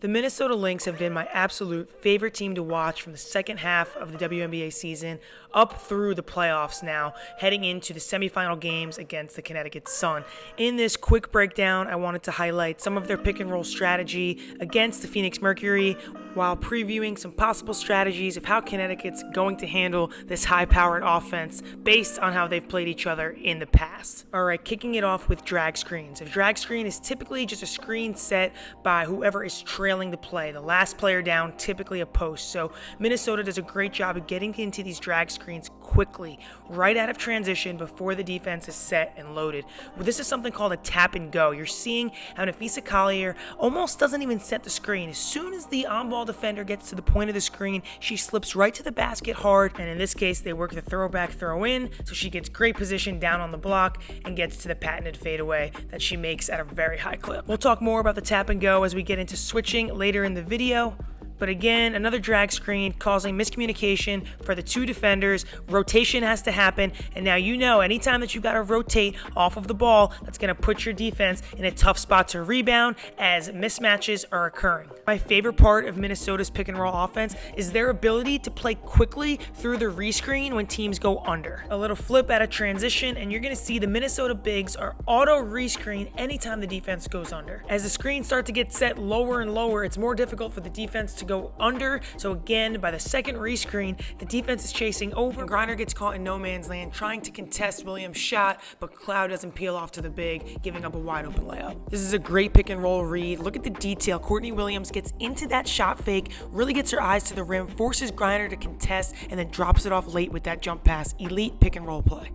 The Minnesota Lynx have been my absolute favorite team to watch from the second half of the WNBA season up through the playoffs now, heading into the semifinal games against the Connecticut Sun. In this quick breakdown, I wanted to highlight some of their pick and roll strategy against the Phoenix Mercury while previewing some possible strategies of how Connecticut's going to handle this high-powered offense based on how they've played each other in the past. All right, kicking it off with drag screens. A drag screen is typically just a screen set by whoever is trailing the play. The last player down, typically a post. So Minnesota does a great job of getting into these drag screens quickly, right out of transition before the defense is set and loaded. Well, this is something called a tap and go. You're seeing how Nafisa Collier almost doesn't even set the screen. As soon as the on-ball defender gets to the point of the screen, she slips right to the basket hard, and in this case, they work the throwback throw in, so she gets great position down on the block and gets to the patented fadeaway that she makes at a very high clip. We'll talk more about the tap and go as we get into switching later in the video. But again, another drag screen causing miscommunication for the two defenders. Rotation has to happen, and now you know anytime that you got to rotate off of the ball, that's going to put your defense in a tough spot to rebound as mismatches are occurring. My favorite part of Minnesota's pick and roll offense is their ability to play quickly through the rescreen when teams go under. A little flip out of transition, and you're going to see the Minnesota bigs are auto rescreen anytime the defense goes under. As the screens start to get set lower and lower, it's more difficult for the defense to go under. So again, by the second rescreen, the defense is chasing over. Griner gets caught in no man's land trying to contest Williams' shot, but Cloud doesn't peel off to the big, giving up a wide open layup. This is a great pick and roll read. Look at the detail. Courtney Williams gets into that shot fake, really gets her eyes to the rim, forces Griner to contest, and then drops it off late with that jump pass. Elite pick and roll play.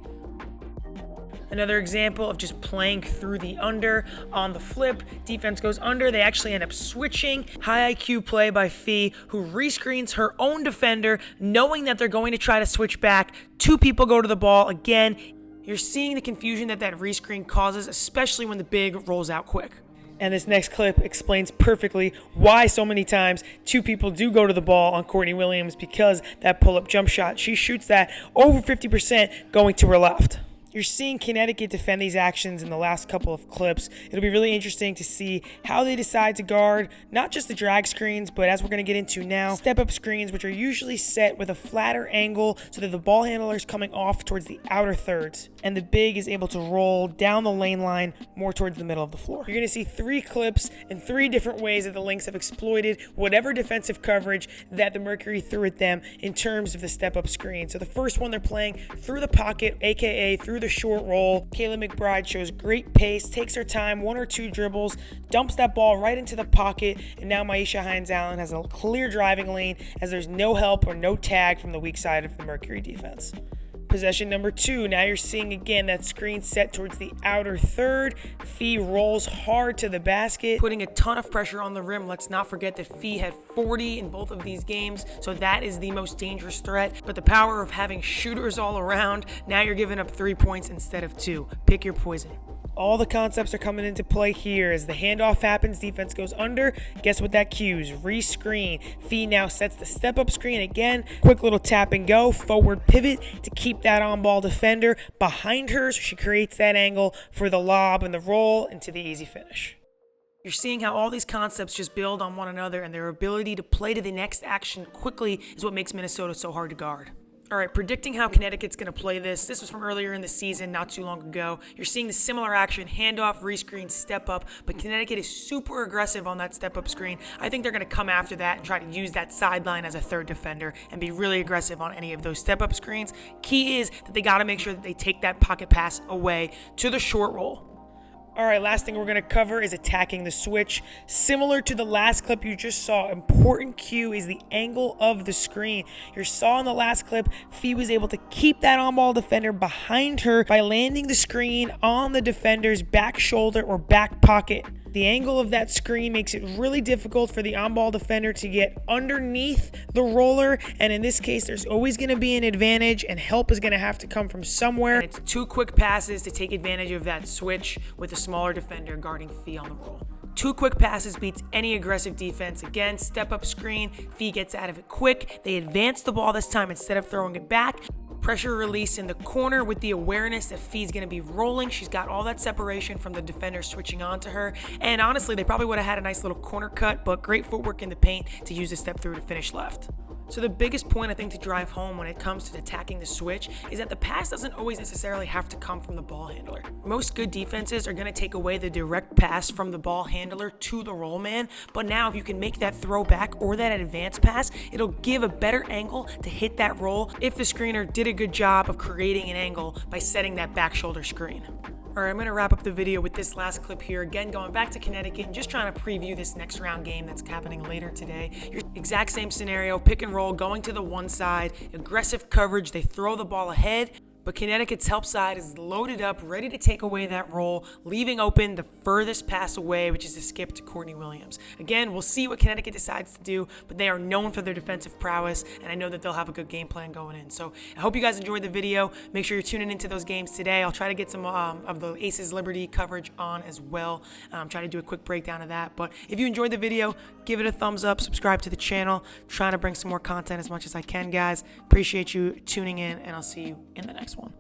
Another example of just playing through the under. On the flip, defense goes under. They actually end up switching. High IQ play by Fee, who rescreens her own defender, knowing that they're going to try to switch back. Two people go to the ball. Again, you're seeing the confusion that rescreen causes, especially when the big rolls out quick. And this next clip explains perfectly why so many times two people do go to the ball on Courtney Williams, because that pull-up jump shot, she shoots that over 50% going to her left. You're seeing Connecticut defend these actions in the last couple of clips. It'll be really interesting to see how they decide to guard not just the drag screens, but as we're going to get into now, step-up screens, which are usually set with a flatter angle so that the ball handler is coming off towards the outer thirds, and the big is able to roll down the lane line more towards the middle of the floor. You're going to see three clips and three different ways that the Lynx have exploited whatever defensive coverage that the Mercury threw at them in terms of the step-up screen. So the first one, they're playing through the pocket, aka through the short roll. Kayla McBride shows great pace, takes her time, one or two dribbles, dumps that ball right into the pocket, and now Maisha Hines-Allen has a clear driving lane as there's no help or no tag from the weak side of the Mercury defense. Possession number two, now you're seeing again that screen set towards the outer third. Fee rolls hard to the basket, putting a ton of pressure on the rim. Let's not forget that Fee had 40 in both of these games, so that is the most dangerous threat. But the power of having shooters all around, now you're giving up 3 points instead of 2. Pick your poison. All the concepts are coming into play here as the handoff happens, defense goes under. Guess what that cues? Rescreen. Fee now sets the step-up screen again. Quick little tap and go, forward pivot to keep that on-ball defender behind her, so she creates that angle for the lob and the roll into the easy finish. You're seeing how all these concepts just build on one another, and their ability to play to the next action quickly is what makes Minnesota so hard to guard. All right, predicting how Connecticut's going to play this. This was from earlier in the season, not too long ago. You're seeing the similar action, handoff, rescreen, step up, but Connecticut is super aggressive on that step up screen. I think they're going to come after that and try to use that sideline as a third defender and be really aggressive on any of those step up screens. Key is that they got to make sure that they take that pocket pass away to the short roll. All right, last thing we're going to cover is attacking the switch. Similar to the last clip you just saw, important cue is the angle of the screen. You saw in the last clip, Fee was able to keep that on-ball defender behind her by landing the screen on the defender's back shoulder or back pocket. The angle of that screen makes it really difficult for the on-ball defender to get underneath the roller, and in this case, there's always going to be an advantage, and help is going to have to come from somewhere. And it's 2 quick passes to take advantage of that switch with a smaller defender guarding Fee on the roll. 2 quick passes beats any aggressive defense. Again, step-up screen, Fee gets out of it quick. They advance the ball this time instead of throwing it back. Pressure release in the corner with the awareness that Fee's going to be rolling. She's got all that separation from the defender switching onto her. And honestly, they probably would have had a nice little corner cut, but great footwork in the paint to use the step through to finish left. So the biggest point I think to drive home when it comes to attacking the switch is that the pass doesn't always necessarily have to come from the ball handler. Most good defenses are going to take away the direct pass from the ball handler to the roll man, but now if you can make that throw back or that advance pass, it'll give a better angle to hit that roll if the screener did a good job of creating an angle by setting that back shoulder screen. All right, I'm going to wrap up the video with this last clip here. Again, going back to Connecticut and just trying to preview this next round game that's happening later today. Your exact same scenario, pick and roll, going to the one side, aggressive coverage, they throw the ball ahead. But Connecticut's help side is loaded up, ready to take away that roll, leaving open the furthest pass away, which is a skip to Courtney Williams. Again, we'll see what Connecticut decides to do, but they are known for their defensive prowess, and I know that they'll have a good game plan going in. So I hope you guys enjoyed the video. Make sure you're tuning into those games today. I'll try to get some of the Aces Liberty coverage on as well. Try to do a quick breakdown of that. But if you enjoyed the video, give it a thumbs up, subscribe to the channel. Trying to bring some more content as much as I can, guys. Appreciate you tuning in, and I'll see you in the next one.